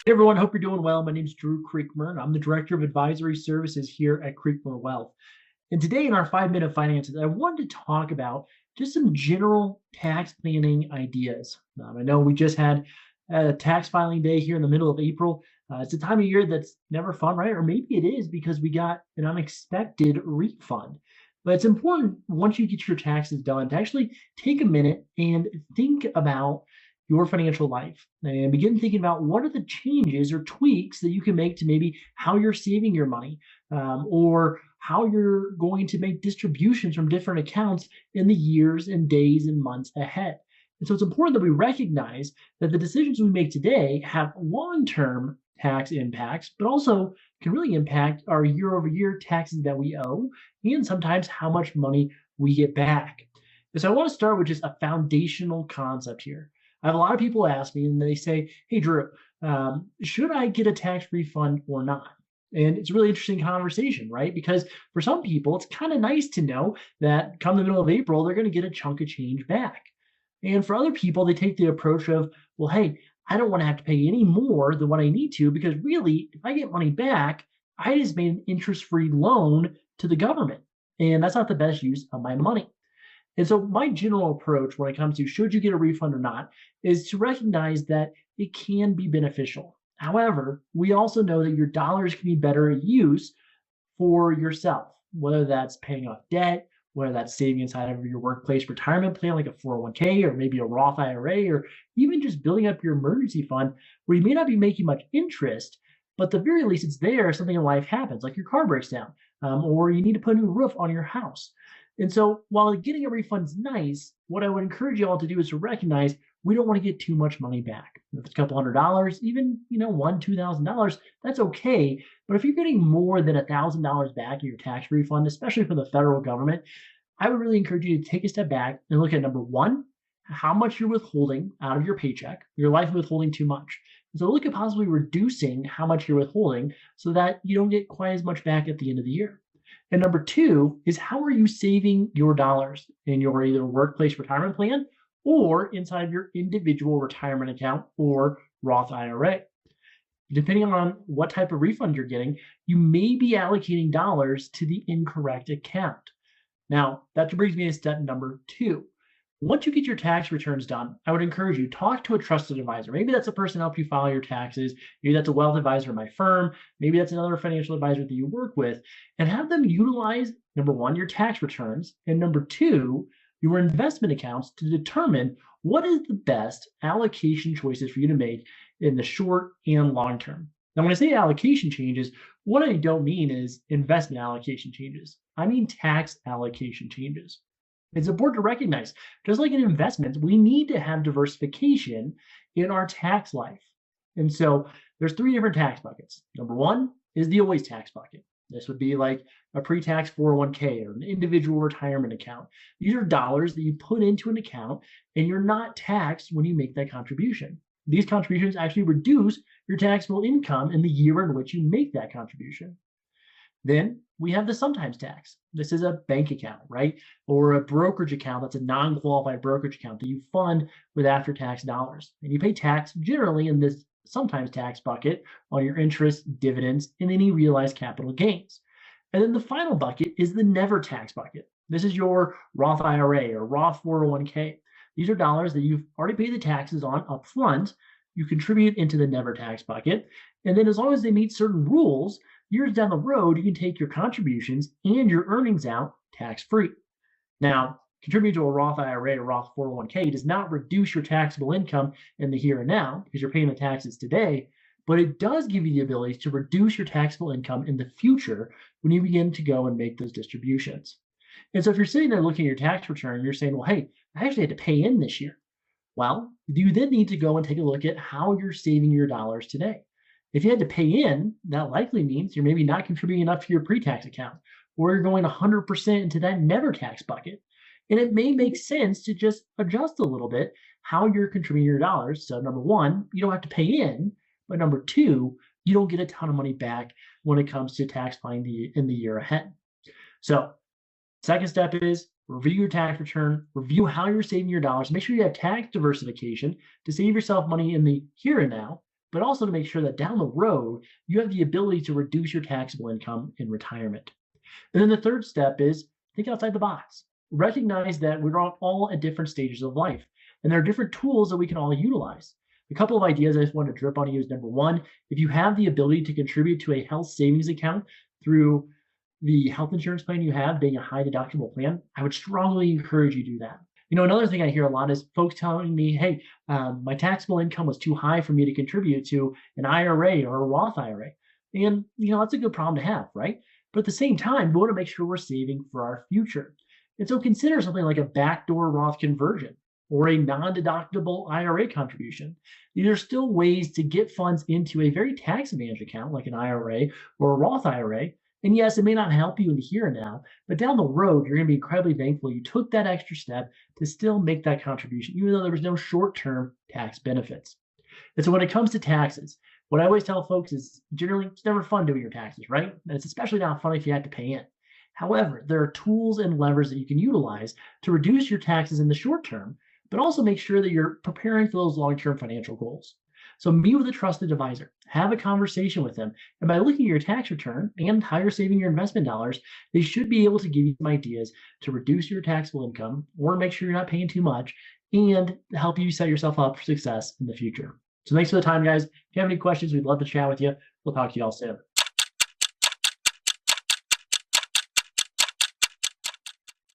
Hey everyone, hope you're doing well. My name is Drew Creekmur, and I'm the Director of Advisory Services here at Creekmur Wealth. And today in our 5 Minute Finances, I wanted to talk about just some general tax planning ideas. I know we just had a tax filing day here in the middle of April. It's a time of year that's never fun, right? Or maybe it is because we got an unexpected refund. But it's important once you get your taxes done to actually take a minute and think about your financial life and begin thinking about what are the changes or tweaks that you can make to maybe how you're saving your money, or how you're going to make distributions from different accounts in the years and days and months ahead. And so it's important that we recognize that the decisions we make today have long-term tax impacts, but also can really impact our year-over-year taxes that we owe and sometimes how much money we get back. And so I want to start with just a foundational concept here. I have a lot of people ask me and they say, "Hey, Drew, should I get a tax refund or not?" And it's a really interesting conversation, right? Because for some people, it's kind of nice to know that come the middle of April, they're going to get a chunk of change back. And for other people, they take the approach of, well, hey, I don't want to have to pay any more than what I need to because really, if I get money back, I just made an interest-free loan to the government. And that's not the best use of my money. And so my general approach when it comes to should you get a refund or not is to recognize that it can be beneficial. However, we also know that your dollars can be better used for yourself, whether that's paying off debt, whether that's saving inside of your workplace retirement plan like a 401k or maybe a Roth IRA, or even just building up your emergency fund where you may not be making much interest, but at the very least it's there if something in life happens, like your car breaks down, or you need to put a new roof on your house. And so while getting a refund is nice, what I would encourage you all to do is to recognize we don't want to get too much money back. If it's a couple $100, even $1,000, $2,000, that's okay. But if you're getting more than $1,000 back in your tax refund, especially from the federal government, I would really encourage you to take a step back and look at number one, how much you're withholding out of your paycheck. Your life is withholding too much. So look at possibly reducing how much you're withholding so that you don't get quite as much back at the end of the year. And number two is how are you saving your dollars in your either workplace retirement plan or inside your individual retirement account or Roth IRA? Depending on what type of refund you're getting, you may be allocating dollars to the incorrect account. Now, that brings me to step number two. Once you get your tax returns done, I would encourage you talk to a trusted advisor. Maybe that's a person to help you file your taxes. Maybe that's a wealth advisor in my firm. Maybe that's another financial advisor that you work with, and have them utilize number one, your tax returns, and number two, your investment accounts to determine what is the best allocation choices for you to make in the short and long term. Now, when I say allocation changes, what I don't mean is investment allocation changes. I mean tax allocation changes. It's important to recognize, just like in investments, we need to have diversification in our tax life. And so there's three different tax buckets. Number one is the always tax bucket. This would be like a pre-tax 401k or an individual retirement account. These are dollars that you put into an account and you're not taxed when you make that contribution. These contributions actually reduce your taxable income in the year in which you make that contribution. Then we have the sometimes tax. This is a bank account, right? Or a brokerage account that's a non-qualified brokerage account that you fund with after-tax dollars. And you pay tax generally in this sometimes tax bucket on your interest, dividends, and any realized capital gains. And then the final bucket is the never tax bucket. This is your Roth IRA or Roth 401k. These are dollars that you've already paid the taxes on up front. You contribute into the never tax bucket. And then as long as they meet certain rules, years down the road, you can take your contributions and your earnings out tax-free. Now, contributing to a Roth IRA or Roth 401k does not reduce your taxable income in the here and now because you're paying the taxes today, but it does give you the ability to reduce your taxable income in the future when you begin to go and make those distributions. And so if you're sitting there looking at your tax return, you're saying, well, hey, I actually had to pay in this year. Well, you then need to go and take a look at how you're saving your dollars today. If you had to pay in, that likely means you're maybe not contributing enough to your pre-tax account, or you're going 100% into that never tax bucket. And it may make sense to just adjust a little bit how you're contributing your dollars. So number one, you don't have to pay in, but number two, you don't get a ton of money back when it comes to tax filing in the year ahead. So second step is review your tax return, review how you're saving your dollars, make sure you have tax diversification to save yourself money in the here and now, but also to make sure that down the road, you have the ability to reduce your taxable income in retirement. And then the third step is think outside the box. Recognize that we're all at different stages of life, and there are different tools that we can all utilize. A couple of ideas I just want to drip on you is number one, if you have the ability to contribute to a health savings account through the health insurance plan you have being a high deductible plan, I would strongly encourage you to do that. Another thing I hear a lot is folks telling me, hey, my taxable income was too high for me to contribute to an IRA or a Roth IRA. And, that's a good problem to have, right? But at the same time, we want to make sure we're saving for our future. And so consider something like a backdoor Roth conversion or a non-deductible IRA contribution. These are still ways to get funds into a very tax advantage account like an IRA or a Roth IRA. And yes, it may not help you in the here and now, but down the road, you're going to be incredibly thankful you took that extra step to still make that contribution, even though there was no short-term tax benefits. And so when it comes to taxes, what I always tell folks is generally it's never fun doing your taxes, right? And it's especially not fun if you have to pay in. However, there are tools and levers that you can utilize to reduce your taxes in the short term, but also make sure that you're preparing for those long-term financial goals. So meet with a trusted advisor, have a conversation with them, and by looking at your tax return and how you're saving your investment dollars, they should be able to give you some ideas to reduce your taxable income or make sure you're not paying too much and help you set yourself up for success in the future. So thanks for the time, guys. If you have any questions, we'd love to chat with you. We'll talk to you all soon.